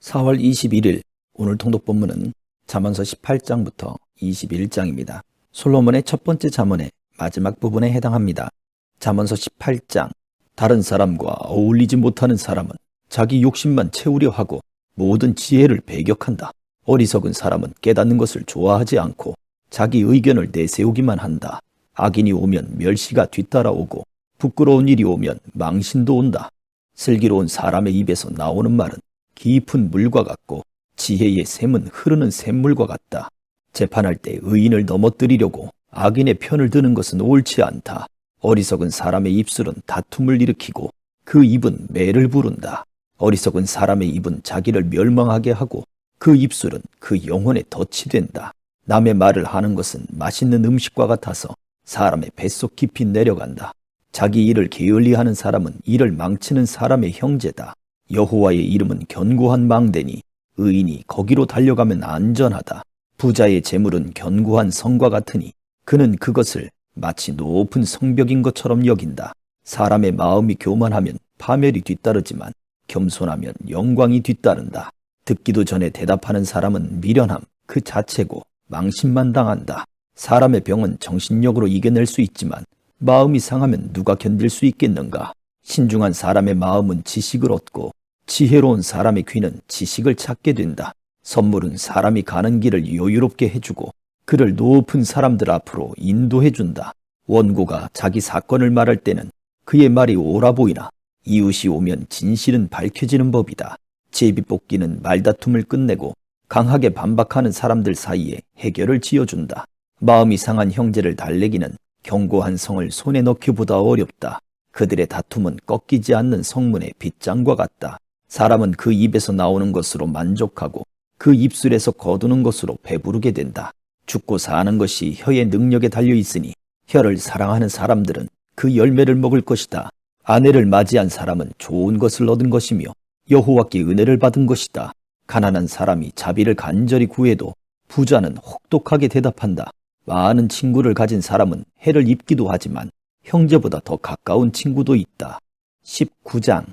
4월 21일 오늘 통독 본문은 잠언서 18장부터 21장입니다. 솔로몬의 첫 번째 잠언의 마지막 부분에 해당합니다. 잠언서 18장. 다른 사람과 어울리지 못하는 사람은 자기 욕심만 채우려 하고 모든 지혜를 배격한다. 어리석은 사람은 깨닫는 것을 좋아하지 않고 자기 의견을 내세우기만 한다. 악인이 오면 멸시가 뒤따라오고 부끄러운 일이 오면 망신도 온다. 슬기로운 사람의 입에서 나오는 말은 깊은 물과 같고 지혜의 샘은 흐르는 샘물과 같다. 재판할 때 의인을 넘어뜨리려고 악인의 편을 드는 것은 옳지 않다. 어리석은 사람의 입술은 다툼을 일으키고 그 입은 매를 부른다. 어리석은 사람의 입은 자기를 멸망하게 하고 그 입술은 그 영혼에 덫이 된다. 남의 말을 하는 것은 맛있는 음식과 같아서 사람의 뱃속 깊이 내려간다. 자기 일을 게을리하는 사람은 일을 망치는 사람의 형제다. 여호와의 이름은 견고한 망대니 의인이 거기로 달려가면 안전하다. 부자의 재물은 견고한 성과 같으니 그는 그것을 마치 높은 성벽인 것처럼 여긴다. 사람의 마음이 교만하면 파멸이 뒤따르지만 겸손하면 영광이 뒤따른다. 듣기도 전에 대답하는 사람은 미련함 그 자체고 망신만 당한다. 사람의 병은 정신력으로 이겨낼 수 있지만 마음이 상하면 누가 견딜 수 있겠는가. 신중한 사람의 마음은 지식을 얻고 지혜로운 사람의 귀는 지식을 찾게 된다. 선물은 사람이 가는 길을 여유롭게 해주고 그를 높은 사람들 앞으로 인도해준다. 원고가 자기 사건을 말할 때는 그의 말이 옳아 보이나 이웃이 오면 진실은 밝혀지는 법이다. 제비뽑기는 말다툼을 끝내고 강하게 반박하는 사람들 사이에 해결을 지어준다. 마음이 상한 형제를 달래기는 견고한 성을 손에 넣기보다 어렵다. 그들의 다툼은 꺾이지 않는 성문의 빗장과 같다. 사람은 그 입에서 나오는 것으로 만족하고 그 입술에서 거두는 것으로 배부르게 된다. 죽고 사는 것이 혀의 능력에 달려 있으니 혀를 사랑하는 사람들은 그 열매를 먹을 것이다. 아내를 맞이한 사람은 좋은 것을 얻은 것이며 여호와께 은혜를 받은 것이다. 가난한 사람이 자비를 간절히 구해도 부자는 혹독하게 대답한다. 많은 친구를 가진 사람은 해를 입기도 하지만 형제보다 더 가까운 친구도 있다. 19장.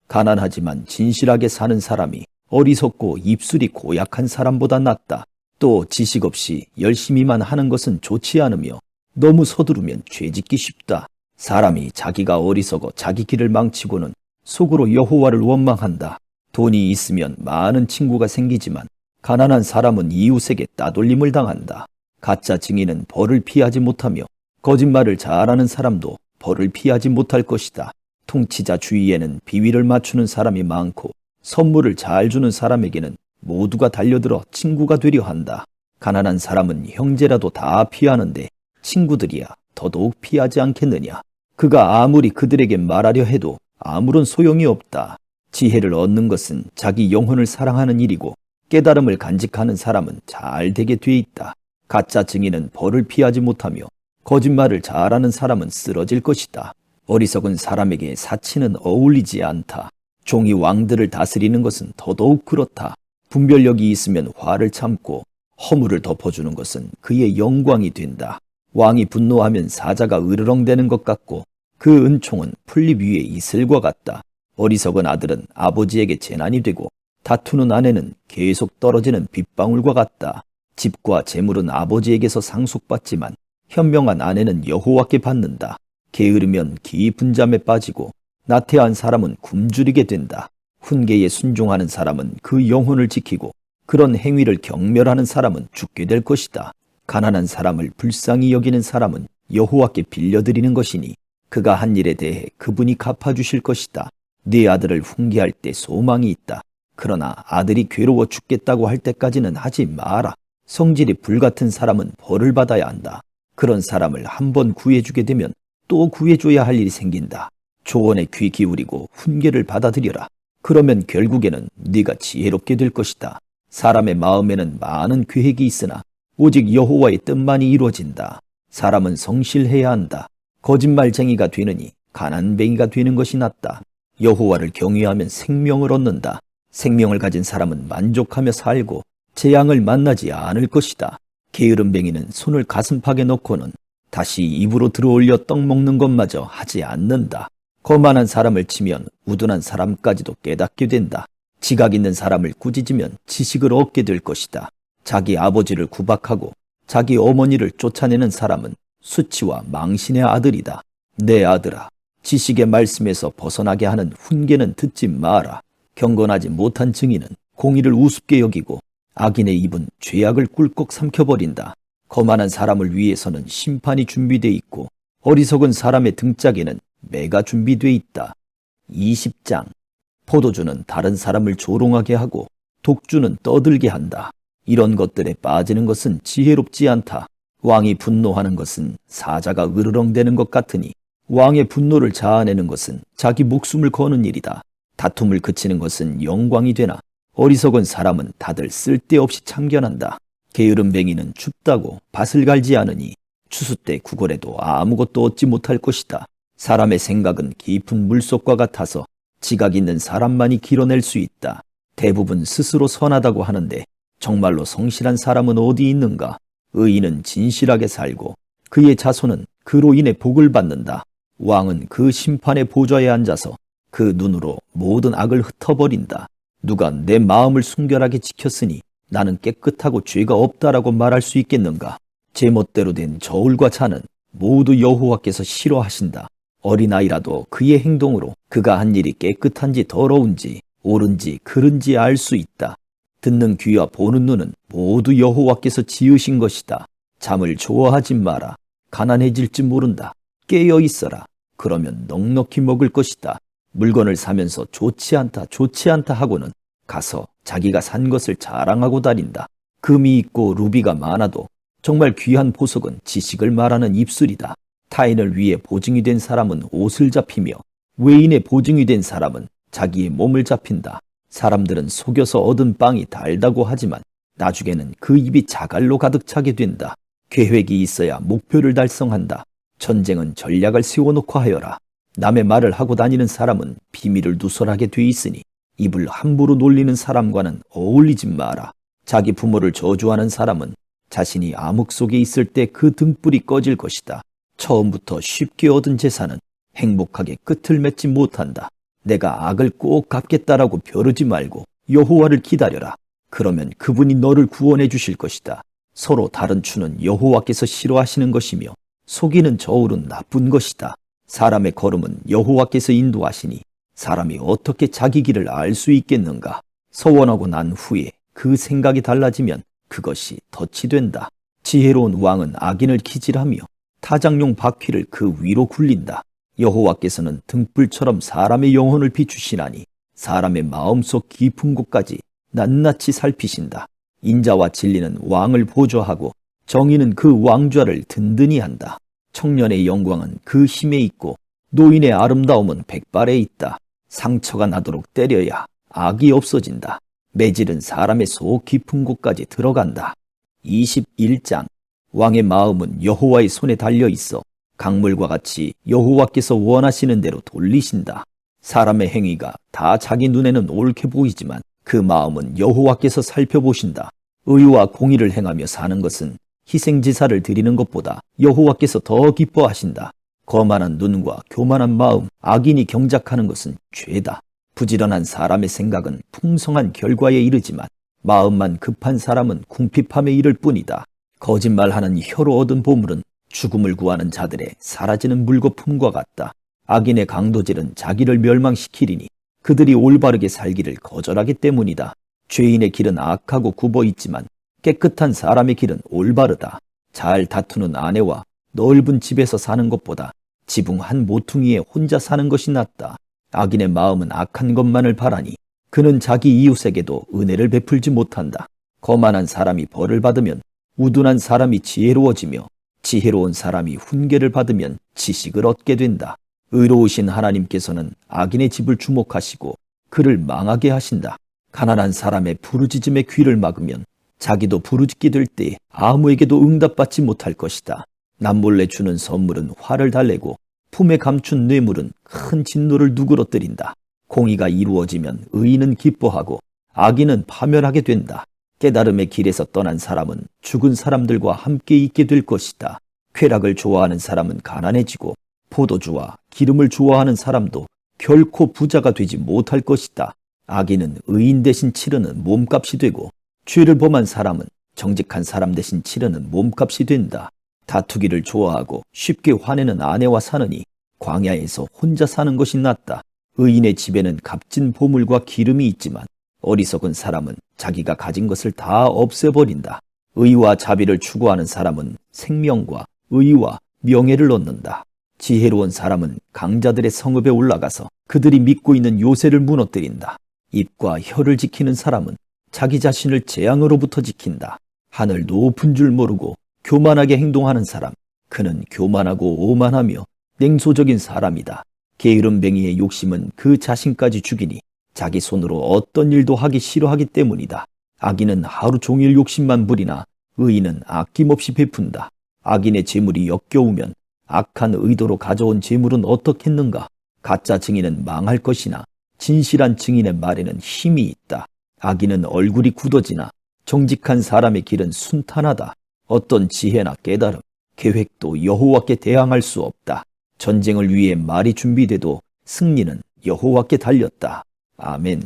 가난하지만 진실하게 사는 사람이 어리석고 입술이 고약한 사람보다 낫다. 또 지식 없이 열심히만 하는 것은 좋지 않으며 너무 서두르면 죄짓기 쉽다. 사람이 자기가 어리석어 자기 길을 망치고는 속으로 여호와를 원망한다. 돈이 있으면 많은 친구가 생기지만 가난한 사람은 이웃에게 따돌림을 당한다. 가짜 증인은 벌을 피하지 못하며 거짓말을 잘하는 사람도 벌을 피하지 못할 것이다. 통치자 주위에는 비위를 맞추는 사람이 많고 선물을 잘 주는 사람에게는 모두가 달려들어 친구가 되려 한다. 가난한 사람은 형제라도 다 피하는데 친구들이야 더더욱 피하지 않겠느냐. 그가 아무리 그들에게 말하려 해도 아무런 소용이 없다. 지혜를 얻는 것은 자기 영혼을 사랑하는 일이고 깨달음을 간직하는 사람은 잘 되게 돼 있다. 가짜 증인은 벌을 피하지 못하며 거짓말을 잘하는 사람은 쓰러질 것이다. 어리석은 사람에게 사치는 어울리지 않다. 종이 왕들을 다스리는 것은 더더욱 그렇다. 분별력이 있으면 화를 참고 허물을 덮어주는 것은 그의 영광이 된다. 왕이 분노하면 사자가 으르렁대는 것 같고 그 은총은 풀잎 위에 이슬과 같다. 어리석은 아들은 아버지에게 재난이 되고 다투는 아내는 계속 떨어지는 빗방울과 같다. 집과 재물은 아버지에게서 상속받지만 현명한 아내는 여호와께 받는다. 게으르면 깊은 잠에 빠지고 나태한 사람은 굶주리게 된다. 훈계에 순종하는 사람은 그 영혼을 지키고 그런 행위를 경멸하는 사람은 죽게 될 것이다. 가난한 사람을 불쌍히 여기는 사람은 여호와께 빌려드리는 것이니 그가 한 일에 대해 그분이 갚아주실 것이다. 네 아들을 훈계할 때 소망이 있다. 그러나 아들이 괴로워 죽겠다고 할 때까지는 하지 마라. 성질이 불같은 사람은 벌을 받아야 한다. 그런 사람을 한번 구해주게 되면 또 구해줘야 할 일이 생긴다. 조언에 귀 기울이고 훈계를 받아들여라. 그러면 결국에는 네가 지혜롭게 될 것이다. 사람의 마음에는 많은 계획이 있으나 오직 여호와의 뜻만이 이루어진다. 사람은 성실해야 한다. 거짓말쟁이가 되느니 가난뱅이가 되는 것이 낫다. 여호와를 경외하면 생명을 얻는다. 생명을 가진 사람은 만족하며 살고 재앙을 만나지 않을 것이다. 게으름뱅이는 손을 가슴팍에 넣고는 다시 입으로 들어올려 떡 먹는 것마저 하지 않는다. 거만한 사람을 치면 우둔한 사람까지도 깨닫게 된다. 지각 있는 사람을 꾸짖으면 지식을 얻게 될 것이다. 자기 아버지를 구박하고 자기 어머니를 쫓아내는 사람은 수치와 망신의 아들이다. 내 아들아, 지식의 말씀에서 벗어나게 하는 훈계는 듣지 마라. 경건하지 못한 증인은 공의를 우습게 여기고 악인의 입은 죄악을 꿀꺽 삼켜버린다. 거만한 사람을 위해서는 심판이 준비돼 있고 어리석은 사람의 등짝에는 매가 준비돼 있다. 20장. 포도주는 다른 사람을 조롱하게 하고 독주는 떠들게 한다. 이런 것들에 빠지는 것은 지혜롭지 않다. 왕이 분노하는 것은 사자가 으르렁대는 것 같으니 왕의 분노를 자아내는 것은 자기 목숨을 거는 일이다. 다툼을 그치는 것은 영광이 되나 어리석은 사람은 다들 쓸데없이 참견한다. 게으름뱅이는 춥다고 밭을 갈지 않으니 추수 때 구걸해도 아무것도 얻지 못할 것이다. 사람의 생각은 깊은 물속과 같아서 지각 있는 사람만이 길어낼 수 있다. 대부분 스스로 선하다고 하는데 정말로 성실한 사람은 어디 있는가? 의인은 진실하게 살고 그의 자손은 그로 인해 복을 받는다. 왕은 그 심판의 보좌에 앉아서 그 눈으로 모든 악을 흩어버린다. 누가 내 마음을 순결하게 지켰으니 나는 깨끗하고 죄가 없다라고 말할 수 있겠는가? 제멋대로 된 저울과 잔은 모두 여호와께서 싫어하신다. 어린아이라도 그의 행동으로 그가 한 일이 깨끗한지 더러운지 옳은지 그른지 알 수 있다. 듣는 귀와 보는 눈은 모두 여호와께서 지으신 것이다. 잠을 좋아하지 마라. 가난해질지 모른다. 깨어 있어라. 그러면 넉넉히 먹을 것이다. 물건을 사면서 좋지 않다 하고는 가서 자기가 산 것을 자랑하고 다닌다. 금이 있고 루비가 많아도 정말 귀한 보석은 지식을 말하는 입술이다. 타인을 위해 보증이 된 사람은 옷을 잡히며 외인의 보증이 된 사람은 자기의 몸을 잡힌다. 사람들은 속여서 얻은 빵이 달다고 하지만 나중에는 그 입이 자갈로 가득 차게 된다. 계획이 있어야 목표를 달성한다. 전쟁은 전략을 세워놓고 하여라. 남의 말을 하고 다니는 사람은 비밀을 누설하게 돼 있으니 입을 함부로 놀리는 사람과는 어울리지 마라. 자기 부모를 저주하는 사람은 자신이 암흑 속에 있을 때 그 등불이 꺼질 것이다. 처음부터 쉽게 얻은 재산은 행복하게 끝을 맺지 못한다. 내가 악을 꼭 갚겠다라고 벼르지 말고 여호와를 기다려라. 그러면 그분이 너를 구원해 주실 것이다. 서로 다른 추는 여호와께서 싫어하시는 것이며 속이는 저울은 나쁜 것이다. 사람의 걸음은 여호와께서 인도하시니 사람이 어떻게 자기 길을 알 수 있겠는가? 서원하고 난 후에 그 생각이 달라지면 그것이 덫이 된다. 지혜로운 왕은 악인을 기질하며 타작용 바퀴를 그 위로 굴린다. 여호와께서는 등불처럼 사람의 영혼을 비추시나니 사람의 마음속 깊은 곳까지 낱낱이 살피신다. 인자와 진리는 왕을 보좌하고 정의는 그 왕좌를 든든히 한다. 청년의 영광은 그 힘에 있고 노인의 아름다움은 백발에 있다. 상처가 나도록 때려야 악이 없어진다. 매질은 사람의 속 깊은 곳까지 들어간다. 21장. 왕의 마음은 여호와의 손에 달려 있어 강물과 같이 여호와께서 원하시는 대로 돌리신다. 사람의 행위가 다 자기 눈에는 옳게 보이지만 그 마음은 여호와께서 살펴보신다. 의와 공의를 행하며 사는 것은 희생제사를 드리는 것보다 여호와께서 더 기뻐하신다. 거만한 눈과 교만한 마음, 악인이 경작하는 것은 죄다. 부지런한 사람의 생각은 풍성한 결과에 이르지만 마음만 급한 사람은 궁핍함에 이를 뿐이다. 거짓말하는 혀로 얻은 보물은 죽음을 구하는 자들의 사라지는 물거품과 같다. 악인의 강도질은 자기를 멸망시키리니 그들이 올바르게 살기를 거절하기 때문이다. 죄인의 길은 악하고 굽어 있지만 깨끗한 사람의 길은 올바르다. 잘 다투는 아내와 넓은 집에서 사는 것보다 지붕 한 모퉁이에 혼자 사는 것이 낫다. 악인의 마음은 악한 것만을 바라니 그는 자기 이웃에게도 은혜를 베풀지 못한다. 거만한 사람이 벌을 받으면 우둔한 사람이 지혜로워지며 지혜로운 사람이 훈계를 받으면 지식을 얻게 된다. 의로우신 하나님께서는 악인의 집을 주목하시고 그를 망하게 하신다. 가난한 사람의 부르짖음에 귀를 막으면 자기도 부르짖게 될 때 아무에게도 응답받지 못할 것이다. 남몰래 주는 선물은 화를 달래고 품에 감춘 뇌물은 큰 진노를 누그러뜨린다. 공의가 이루어지면 의인은 기뻐하고 악인은 파멸하게 된다. 깨달음의 길에서 떠난 사람은 죽은 사람들과 함께 있게 될 것이다. 쾌락을 좋아하는 사람은 가난해지고 포도주와 기름을 좋아하는 사람도 결코 부자가 되지 못할 것이다. 악인은 의인 대신 치르는 몸값이 되고 죄를 범한 사람은 정직한 사람 대신 치르는 몸값이 된다. 다투기를 좋아하고 쉽게 화내는 아내와 사느니 광야에서 혼자 사는 것이 낫다. 의인의 집에는 값진 보물과 기름이 있지만 어리석은 사람은 자기가 가진 것을 다 없애버린다. 의와 자비를 추구하는 사람은 생명과 의와 명예를 얻는다. 지혜로운 사람은 강자들의 성읍에 올라가서 그들이 믿고 있는 요새를 무너뜨린다. 입과 혀를 지키는 사람은 자기 자신을 재앙으로부터 지킨다. 하늘 높은 줄 모르고 교만하게 행동하는 사람, 그는 교만하고 오만하며 냉소적인 사람이다. 게으름뱅이의 욕심은 그 자신까지 죽이니 자기 손으로 어떤 일도 하기 싫어하기 때문이다. 악인은 하루 종일 욕심만 부리나 의인은 아낌없이 베푼다. 악인의 재물이 역겨우면 악한 의도로 가져온 재물은 어떻겠는가? 가짜 증인은 망할 것이나 진실한 증인의 말에는 힘이 있다. 악인은 얼굴이 굳어지나 정직한 사람의 길은 순탄하다. 어떤 지혜나 깨달음, 계획도 여호와께 대항할 수 없다. 전쟁을 위해 말이 준비돼도 승리는 여호와께 달렸다. 아멘.